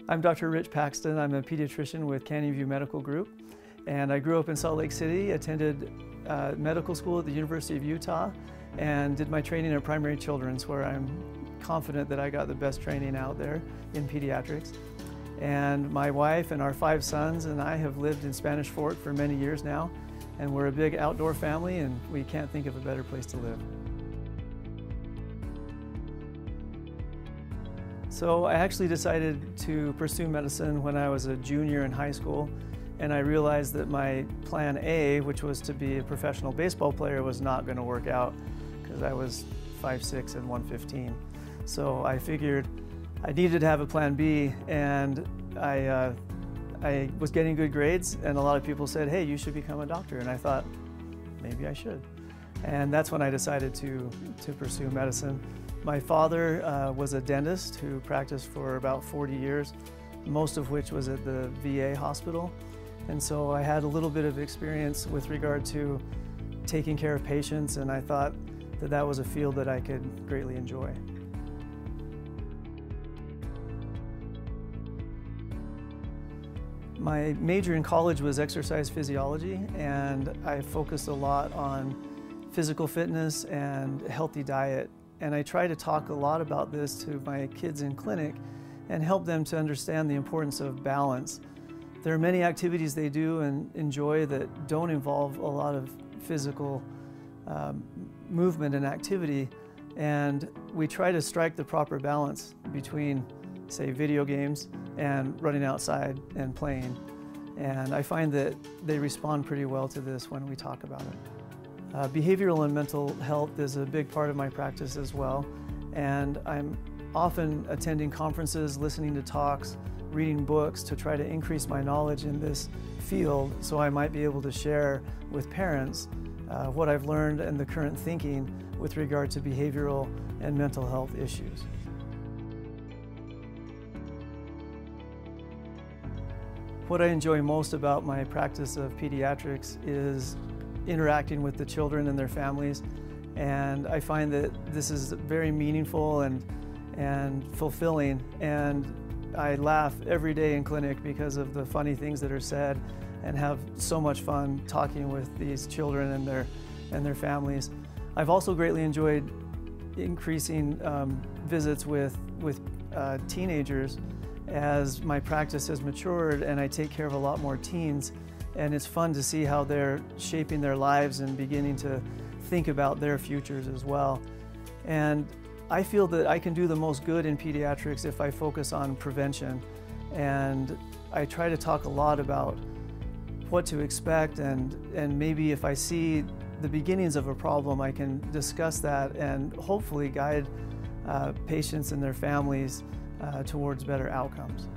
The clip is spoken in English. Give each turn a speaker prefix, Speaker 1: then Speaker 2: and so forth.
Speaker 1: I'm Dr. Rich Paxton. I'm a pediatrician with Canyon View Medical Group, and I grew up in Salt Lake City, attended medical school at the University of Utah, and did my training in primary children's, where I'm confident that I got the best training out there in pediatrics. And my wife and our 5 sons and I have lived in Spanish Fort for many years now, and we're a big outdoor family, and we can't think of a better place to live. So I actually decided to pursue medicine when I was a junior in high school, and I realized that my plan A, which was to be a professional baseball player, was not going to work out because I was 5'6" and 115. So I figured I needed to have a plan B, and I was getting good grades, and a lot of people said, hey, you should become a doctor, and I thought, maybe I should. And that's when I decided to pursue medicine. My father was a dentist who practiced for about 40 years, most of which was at the VA hospital. And so I had a little bit of experience with regard to taking care of patients, and I thought that that was a field that I could greatly enjoy. My major in college was exercise physiology, and I focused a lot on physical fitness and healthy diet. And I try to talk a lot about this to my kids in clinic and help them to understand the importance of balance. There are many activities they do and enjoy that don't involve a lot of physical movement and activity, and we try to strike the proper balance between, say, video games and running outside and playing. And I find that they respond pretty well to this when we talk about it. Behavioral and mental health is a big part of my practice as well, and I'm often attending conferences, listening to talks, reading books to try to increase my knowledge in this field so I might be able to share with parents what I've learned and the current thinking with regard to behavioral and mental health issues. What I enjoy most about my practice of pediatrics is interacting with the children and their families, and I find that this is very meaningful and fulfilling, and I laugh every day in clinic because of the funny things that are said, and have so much fun talking with these children and their families. I've also greatly enjoyed increasing visits with teenagers as my practice has matured, and I take care of a lot more teens. And it's fun to see how they're shaping their lives and beginning to think about their futures as well. And I feel that I can do the most good in pediatrics if I focus on prevention. And I try to talk a lot about what to expect, and maybe if I see the beginnings of a problem, I can discuss that and hopefully guide patients and their families towards better outcomes.